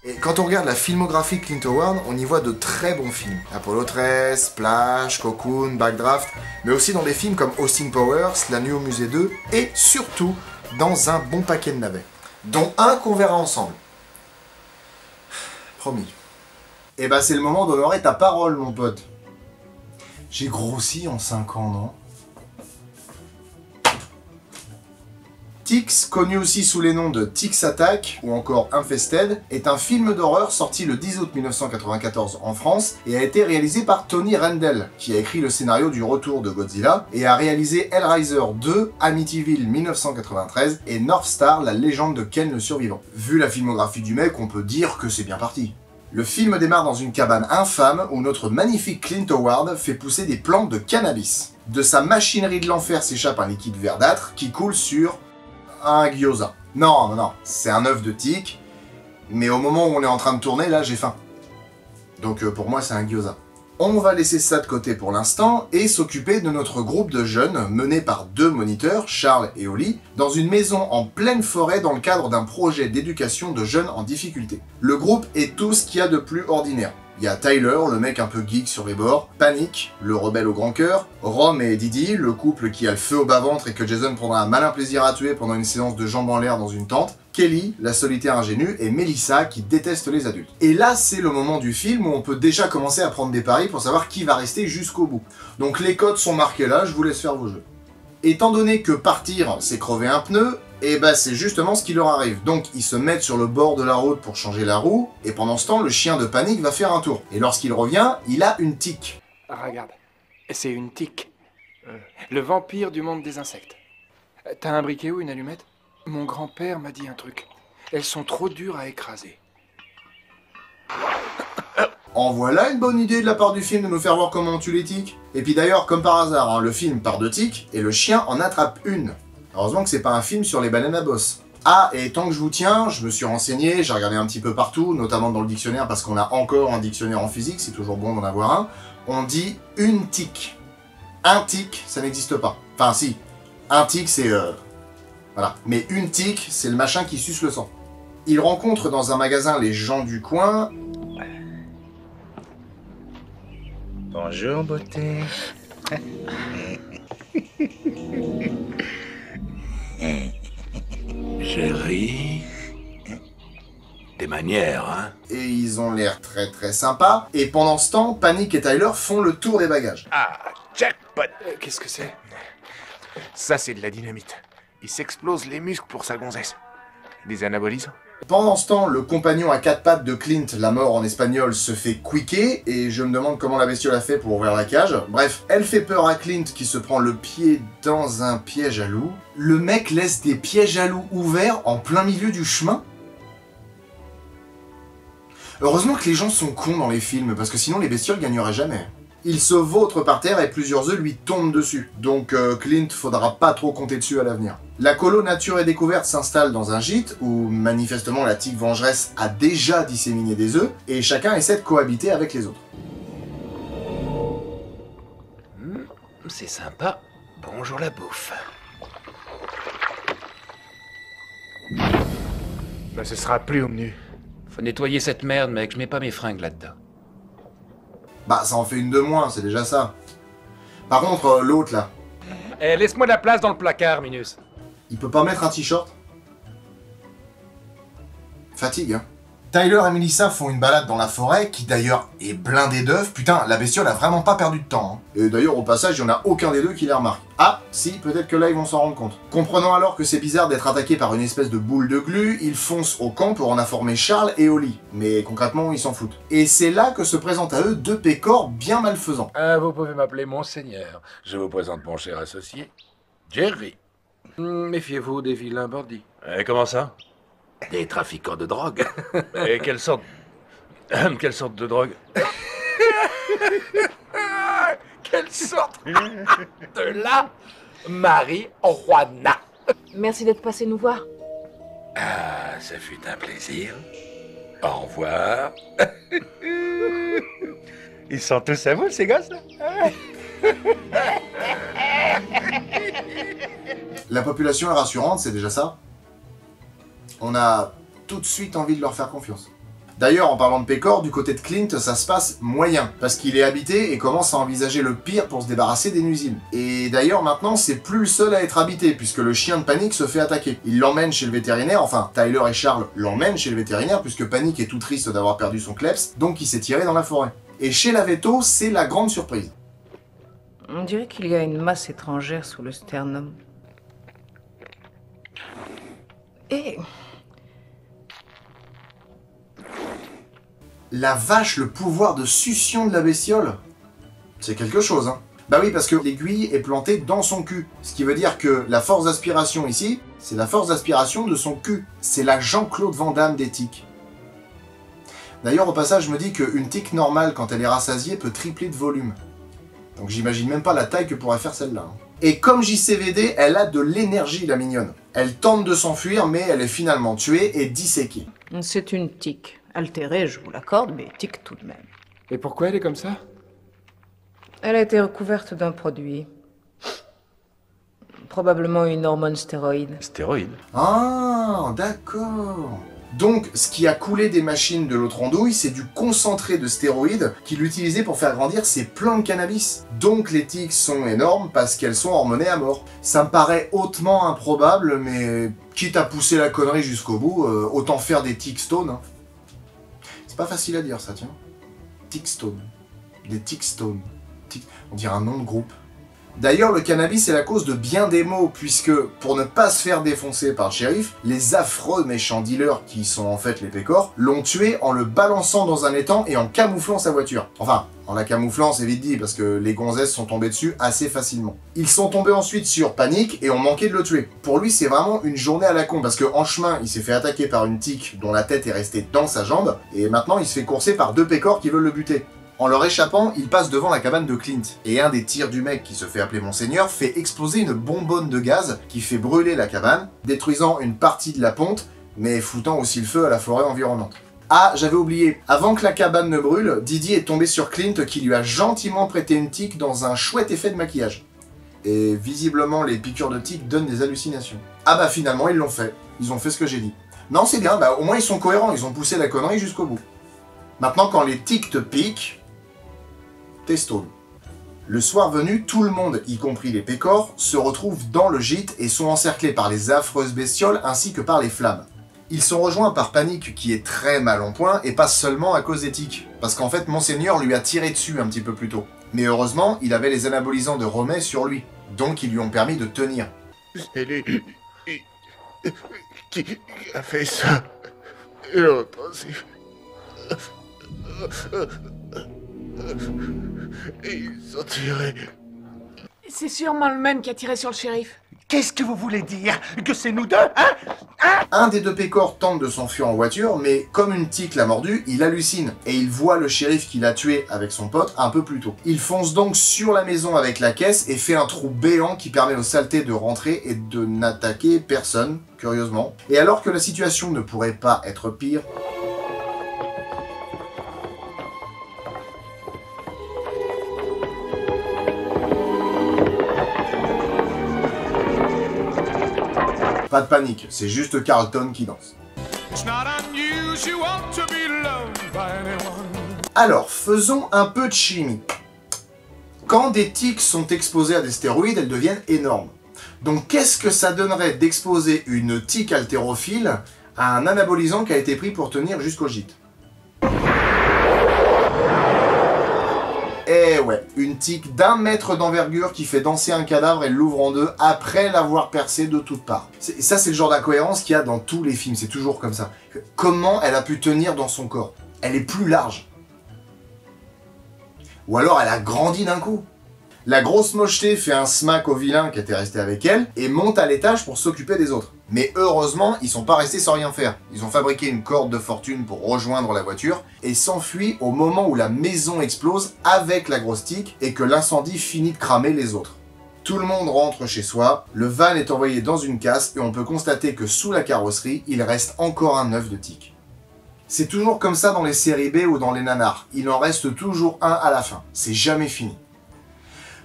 Et quand on regarde la filmographie de Clint Howard, on y voit de très bons films. Apollo 13, Splash, Cocoon, Backdraft, mais aussi dans des films comme Austin Powers, La Nuit au Musée 2, et surtout dans un bon paquet de navets. Dont un qu'on verra ensemble. Promis. Et bah c'est le moment d'honorer ta parole, mon pote. J'ai grossi en 5 ans, non? Ticks, connu aussi sous les noms de Ticks Attack ou encore Infested, est un film d'horreur sorti le 10 août 1994 en France et a été réalisé par Tony Rendell, qui a écrit le scénario du retour de Godzilla et a réalisé Hellraiser 2, Amityville 1993 et North Star, la légende de Ken le survivant. Vu la filmographie du mec, on peut dire que c'est bien parti. Le film démarre dans une cabane infâme où notre magnifique Clint Howard fait pousser des plantes de cannabis. De sa machinerie de l'enfer s'échappe un liquide verdâtre qui coule sur un gyoza. Non, c'est un œuf de tic, mais au moment où on est en train de tourner, là, j'ai faim. Donc pour moi, c'est un gyoza. On va laisser ça de côté pour l'instant et s'occuper de notre groupe de jeunes mené par 2 moniteurs, Charles et Holly, dans une maison en pleine forêt dans le cadre d'un projet d'éducation de jeunes en difficulté. Le groupe est tout ce qu'il y a de plus ordinaire. Il y a Tyler, le mec un peu geek sur les bords, Panic, le rebelle au grand cœur, Rom et Didi, le couple qui a le feu au bas-ventre et que Jason prendra un malin plaisir à tuer pendant une séance de jambes en l'air dans une tente, Kelly, la solitaire ingénue, et Melissa qui déteste les adultes. Et là, c'est le moment du film où on peut déjà commencer à prendre des paris pour savoir qui va rester jusqu'au bout. Donc les codes sont marqués là, je vous laisse faire vos jeux. Étant donné que partir, c'est crever un pneu, et bah c'est justement ce qui leur arrive. Donc ils se mettent sur le bord de la route pour changer la roue, et pendant ce temps, le chien de Panique va faire un tour. Et lorsqu'il revient, il a une tique. Ah, regarde, c'est une tique. Le vampire du monde des insectes. T'as un briquet ou une allumette? Mon grand-père m'a dit un truc. Elles sont trop dures à écraser. En voilà une bonne idée de la part du film de nous faire voir comment on tue les tiques. Et puis d'ailleurs, comme par hasard, hein, le film part de tiques, et le chien en attrape une. Heureusement que c'est pas un film sur les baleines à bosse. Ah, et tant que je vous tiens, je me suis renseigné, j'ai regardé un petit peu partout, notamment dans le dictionnaire, parce qu'on a encore un dictionnaire en physique, c'est toujours bon d'en avoir un. On dit une tique. Un tic, ça n'existe pas. Enfin si, un tic c'est... Voilà. Mais une tique, c'est le machin qui suce le sang. Il rencontre dans un magasin les gens du coin... Bonjour, beauté. Chérie... Des manières, hein? Et ils ont l'air très sympas. Et pendant ce temps, Panic et Tyler font le tour des bagages. Ah, jackpot. Qu'est-ce que c'est? Ça, c'est de la dynamite. Il s'explose les muscles pour sa gonzesse. Des anabolisants. Pendant ce temps, le compagnon à 4 pattes de Clint, la mort en espagnol, se fait quicker, et je me demande comment la bestiole a fait pour ouvrir la cage. Bref, elle fait peur à Clint qui se prend le pied dans un piège à loup. Le mec laisse des pièges à loup ouverts en plein milieu du chemin. Heureusement que les gens sont cons dans les films, parce que sinon les bestioles gagneraient jamais. Il se vautre par terre et plusieurs œufs lui tombent dessus. Donc Clint, faudra pas trop compter dessus à l'avenir. La colo Nature et Découverte s'installe dans un gîte où manifestement la tique vengeresse a déjà disséminé des œufs et chacun essaie de cohabiter avec les autres. C'est sympa. Bonjour la bouffe. Ben, ce sera plus au menu. Faut nettoyer cette merde, mec. Je mets pas mes fringues là-dedans. Bah ça en fait une de moins, c'est déjà ça. Par contre, l'autre là, Eh, laisse-moi de la place dans le placard, Minus. il peut pas mettre un t-shirt? Fatigue, hein. Tyler et Melissa font une balade dans la forêt, qui d'ailleurs est blindée d'œufs. Putain, la bestiole a vraiment pas perdu de temps. Hein. Et d'ailleurs, au passage, il y en a aucun des deux qui les remarque. Ah, si, peut-être que là, ils vont s'en rendre compte. Comprenant alors que c'est bizarre d'être attaqué par une espèce de boule de glu, ils foncent au camp pour en informer Charles et Holly. Mais concrètement, ils s'en foutent. Et c'est là que se présentent à eux 2 pécores bien malfaisants. Vous pouvez m'appeler Monseigneur. Je vous présente mon cher associé, Jerry. Méfiez-vous des vilains bandits. Comment ça? Des trafiquants de drogue. Et quelle sorte... quelle sorte de drogue? Quelle sorte de la marijuana. Merci d'être passé nous voir. Ah, ça fut un plaisir. Au revoir. Ils sont tous à vous, ces gosses-là? La population est rassurante, c'est déjà ça. On a tout de suite envie de leur faire confiance. D'ailleurs, en parlant de Pécor, du côté de Clint, ça se passe moyen, parce qu'il est habité et commence à envisager le pire pour se débarrasser des nuisibles. Et d'ailleurs, maintenant, c'est plus le seul à être habité, puisque le chien de Panique se fait attaquer. Il l'emmène chez le vétérinaire, enfin, Tyler et Charles l'emmènent chez le vétérinaire, puisque Panique est tout triste d'avoir perdu son kleps, donc il s'est tiré dans la forêt. Et chez la Veto, c'est la grande surprise. On dirait qu'il y a une masse étrangère sous le sternum. Et... La vache, le pouvoir de succion de la bestiole, c'est quelque chose, hein. Bah oui, parce que l'aiguille est plantée dans son cul. Ce qui veut dire que la force d'aspiration ici, c'est la force d'aspiration de son cul. C'est la Jean-Claude Van Damme des tiques. D'ailleurs, au passage, je me dis qu'une tique normale, quand elle est rassasiée, peut tripler de volume. Donc j'imagine même pas la taille que pourrait faire celle-là. Et comme JCVD, elle a de l'énergie, la mignonne. Elle tente de s'enfuir, mais elle est finalement tuée et disséquée. c'est une tique. Altérée, je vous l'accorde, mais tique tout de même. Et pourquoi elle est comme ça? Elle a été recouverte d'un produit. Probablement une hormone stéroïde. Stéroïde? Ah, d'accord. Donc, ce qui a coulé des machines de l'autre andouille, c'est du concentré de stéroïdes qu'il utilisait pour faire grandir ses plants de cannabis. Donc les tiques sont énormes parce qu'elles sont hormonées à mort. Ça me paraît hautement improbable, mais quitte à pousser la connerie jusqu'au bout, autant faire des tick stones. Hein. C'est pas facile à dire ça, tiens. Tick stone. Des tick stones. On dirait un nom de groupe. D'ailleurs, le cannabis est la cause de bien des maux, puisque, pour ne pas se faire défoncer par le shérif, les affreux méchants dealers, qui sont en fait les Pécor, l'ont tué en le balançant dans un étang et en camouflant sa voiture. Enfin, en la camouflant, c'est vite dit, parce que les gonzesses sont tombées dessus assez facilement. Ils sont tombés ensuite sur Panique et ont manqué de le tuer. Pour lui, c'est vraiment une journée à la con, parce qu'en chemin, il s'est fait attaquer par une tique dont la tête est restée dans sa jambe, et maintenant il se fait courser par 2 Pécor qui veulent le buter. En leur échappant, il passe devant la cabane de Clint, et un des tirs du mec qui se fait appeler Monseigneur fait exploser une bonbonne de gaz qui fait brûler la cabane, détruisant une partie de la ponte, mais foutant aussi le feu à la forêt environnante. Ah, j'avais oublié, avant que la cabane ne brûle, Didi est tombé sur Clint qui lui a gentiment prêté une tique dans un chouette effet de maquillage. Et visiblement, les piqûres de tiques donnent des hallucinations. Ah bah finalement, ils l'ont fait. Ils ont fait ce que j'ai dit. Non, c'est bien, bah au moins ils sont cohérents, ils ont poussé la connerie jusqu'au bout. Maintenant, quand les tiques te piquent, t'es stone. Le soir venu, tout le monde, y compris les Pécor, se retrouve dans le gîte et sont encerclés par les affreuses bestioles ainsi que par les flammes. Ils sont rejoints par Panique qui est très mal en point et pas seulement à cause des tiques, parce qu'en fait Monseigneur lui a tiré dessus un petit peu plus tôt. Mais heureusement, il avait les anabolisants de Romet sur lui, donc ils lui ont permis de tenir. Qui a fait ça? Il aurait pensé. Ils ont tiré. C'est sûrement le même qui a tiré sur le shérif. Qu'est-ce que vous voulez dire? Que c'est nous deux, hein? Un des 2 Pécor tente de s'enfuir en voiture, mais comme une tique l'a mordu, il hallucine, et il voit le shérif qu'il a tué avec son pote un peu plus tôt. Il fonce donc sur la maison avec la caisse et fait un trou béant qui permet aux saletés de rentrer et de n'attaquer personne, curieusement. Et alors que la situation ne pourrait pas être pire, pas de panique, c'est juste Carlton qui danse. Alors, faisons un peu de chimie. Quand des tiques sont exposées à des stéroïdes, elles deviennent énormes. Donc qu'est-ce que ça donnerait d'exposer une tique haltérophile à un anabolisant qui a été pris pour tenir jusqu'au gîte? Eh ouais, une tique d'1 mètre d'envergure qui fait danser un cadavre et l'ouvre en deux après l'avoir percé de toutes parts. Ça, c'est le genre d'incohérence qu'il y a dans tous les films, c'est toujours comme ça. Comment elle a pu tenir dans son corps? Elle est plus large. Ou alors elle a grandi d'un coup. La grosse mocheté fait un smack au vilain qui était resté avec elle et monte à l'étage pour s'occuper des autres. Mais heureusement, ils sont pas restés sans rien faire. Ils ont fabriqué une corde de fortune pour rejoindre la voiture et s'enfuient au moment où la maison explose avec la grosse tique et que l'incendie finit de cramer les autres. Tout le monde rentre chez soi, le van est envoyé dans une casse et on peut constater que sous la carrosserie, il reste encore un œuf de tique. C'est toujours comme ça dans les séries B ou dans les nanars. Il en reste toujours un à la fin. C'est jamais fini.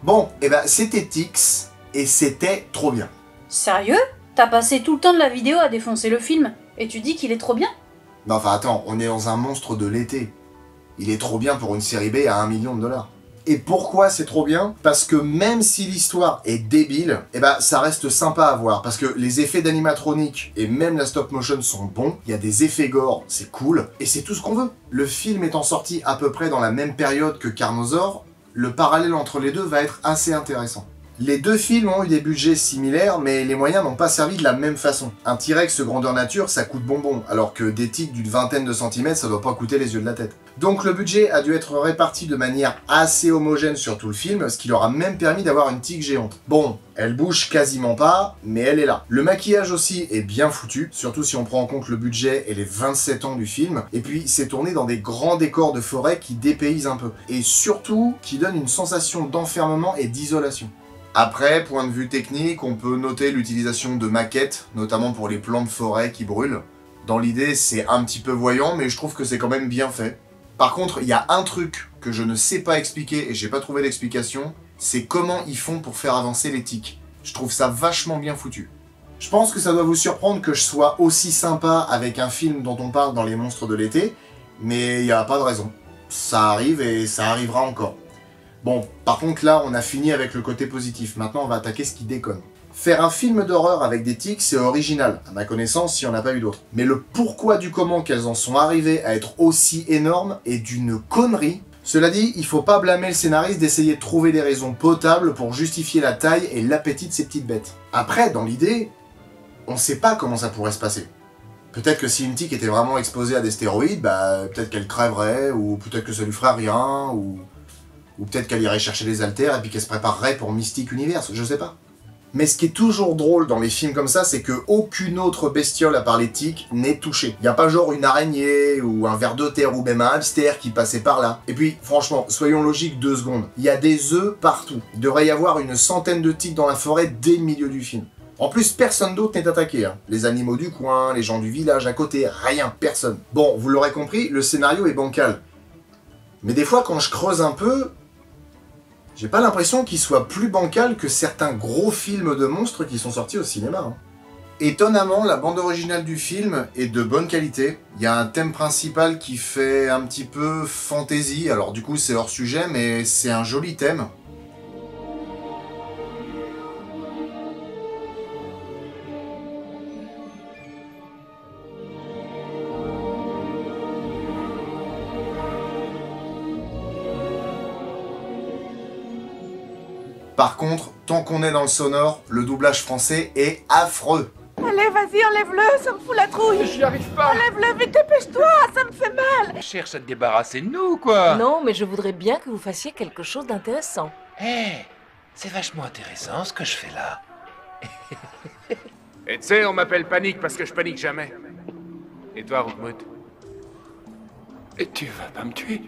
Bon, et ben c'était Tix, et c'était trop bien. Sérieux? T'as passé tout le temps de la vidéo à défoncer le film, et tu dis qu'il est trop bien? Non, enfin attends, on est dans un monstre de l'été. Il est trop bien pour une série B à 1 million de dollars. Et pourquoi c'est trop bien? Parce que même si l'histoire est débile, eh ben ça reste sympa à voir. Parce que les effets d'animatronique et même la stop motion sont bons. Il y a des effets gore, c'est cool. Et c'est tout ce qu'on veut. Le film étant sorti à peu près dans la même période que Carnosaur, le parallèle entre les deux va être assez intéressant. Les deux films ont eu des budgets similaires, mais les moyens n'ont pas servi de la même façon. Un T-Rex grandeur nature, ça coûte bonbon, alors que des tiques d'une vingtaine de centimètres, ça doit pas coûter les yeux de la tête. Donc le budget a dû être réparti de manière assez homogène sur tout le film, ce qui leur a même permis d'avoir une tique géante. Bon, elle bouge quasiment pas, mais elle est là. Le maquillage aussi est bien foutu, surtout si on prend en compte le budget et les 27 ans du film, et puis c'est tourné dans des grands décors de forêt qui dépaysent un peu, et surtout qui donnent une sensation d'enfermement et d'isolation. Après, point de vue technique, on peut noter l'utilisation de maquettes, notamment pour les plans de forêt qui brûlent. Dans l'idée, c'est un petit peu voyant, mais je trouve que c'est quand même bien fait. Par contre, il y a un truc que je ne sais pas expliquer et j'ai pas trouvé d'explication, c'est comment ils font pour faire avancer les tiques. Je trouve ça vachement bien foutu. Je pense que ça doit vous surprendre que je sois aussi sympa avec un film dont on parle dans Les Monstres de l'été, mais il n'y a pas de raison. Ça arrive et ça arrivera encore. Bon, par contre là, on a fini avec le côté positif. Maintenant, on va attaquer ce qui déconne. Faire un film d'horreur avec des tiques, c'est original. À ma connaissance, il n'y en a pas eu d'autres. Mais le pourquoi du comment qu'elles en sont arrivées à être aussi énormes est d'une connerie. Cela dit, il faut pas blâmer le scénariste d'essayer de trouver des raisons potables pour justifier la taille et l'appétit de ces petites bêtes. Après, dans l'idée, on sait pas comment ça pourrait se passer. Peut-être que si une tique était vraiment exposée à des stéroïdes, bah peut-être qu'elle crèverait, ou peut-être que ça lui ferait rien, ou peut-être qu'elle irait chercher des haltères et puis qu'elle se préparerait pour Mystic Universe, je sais pas. Mais ce qui est toujours drôle dans les films comme ça, c'est que aucune autre bestiole à part les tiques n'est touchée. Y a pas genre une araignée, ou un ver de terre, ou même un hamster qui passait par là. Et puis, franchement, soyons logiques 2 secondes. Il y a des œufs partout. Il devrait y avoir une centaine de tiques dans la forêt dès le milieu du film. En plus, personne d'autre n'est attaqué. Hein. Les animaux du coin, les gens du village à côté, rien, personne. Bon, vous l'aurez compris, le scénario est bancal. Mais des fois, quand je creuse un peu, j'ai pas l'impression qu'il soit plus bancal que certains gros films de monstres qui sont sortis au cinéma. Hein. Étonnamment, la bande originale du film est de bonne qualité. Il y a un thème principal qui fait un petit peu fantasy, alors du coup c'est hors sujet, mais c'est un joli thème. Par contre, tant qu'on est dans le sonore, le doublage français est affreux. Allez, vas-y, enlève-le, ça me fout la trouille. J'y arrive pas. Enlève-le, vite, dépêche-toi, ça me fait mal. Cherche à te débarrasser de nous, quoi. Non, mais je voudrais bien que vous fassiez quelque chose d'intéressant. C'est vachement intéressant ce que je fais là. Et tu sais, on m'appelle Panique parce que je panique jamais. Et toi, Roukmout? Et tu vas pas me tuer?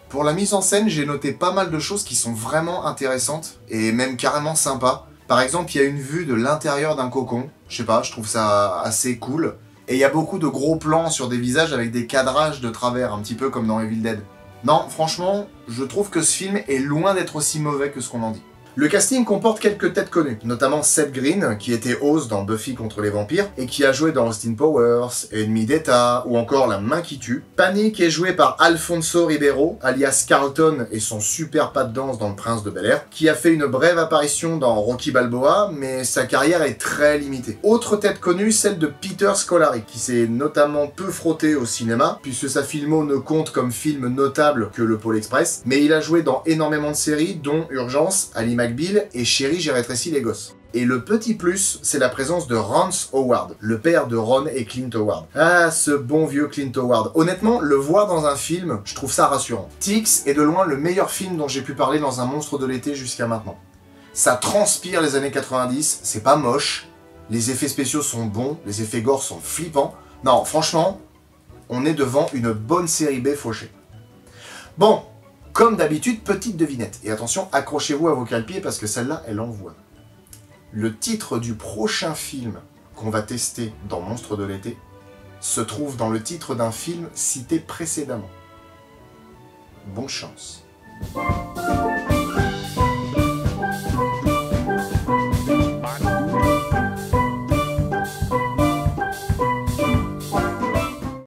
Pour la mise en scène, j'ai noté pas mal de choses qui sont vraiment intéressantes, et même carrément sympas. Par exemple, il y a une vue de l'intérieur d'un cocon, je sais pas, je trouve ça assez cool. Et il y a beaucoup de gros plans sur des visages avec des cadrages de travers, un petit peu comme dans Evil Dead. Non, franchement, je trouve que ce film est loin d'être aussi mauvais que ce qu'on en dit. Le casting comporte quelques têtes connues, notamment Seth Green, qui était Oz dans Buffy contre les vampires, et qui a joué dans Austin Powers, Ennemi d'État, ou encore La main qui tue. Panic est joué par Alfonso Ribeiro, alias Carlton et son super pas de danse dans Le Prince de Bel-Air, qui a fait une brève apparition dans Rocky Balboa, mais sa carrière est très limitée. Autre tête connue, celle de Peter Scolari, qui s'est notamment peu frotté au cinéma, puisque sa filmo ne compte comme film notable que Le Pôle Express, mais il a joué dans énormément de séries, dont Urgence, Ali McBeal et Chérie, j'ai rétréci les gosses. Et le petit plus, c'est la présence de Rance Howard, le père de Ron et Clint Howard. Ah, ce bon vieux Clint Howard. Honnêtement, le voir dans un film, je trouve ça rassurant. Tix est de loin le meilleur film dont j'ai pu parler dans un monstre de l'été jusqu'à maintenant. Ça transpire les années 90, c'est pas moche, les effets spéciaux sont bons, les effets gore sont flippants. Non, franchement, on est devant une bonne série B fauchée. Bon, comme d'habitude, petite devinette. Et attention, accrochez-vous à vos cale-pieds parce que celle-là, elle envoie. Le titre du prochain film qu'on va tester dans Monstres de l'été se trouve dans le titre d'un film cité précédemment. Bonne chance.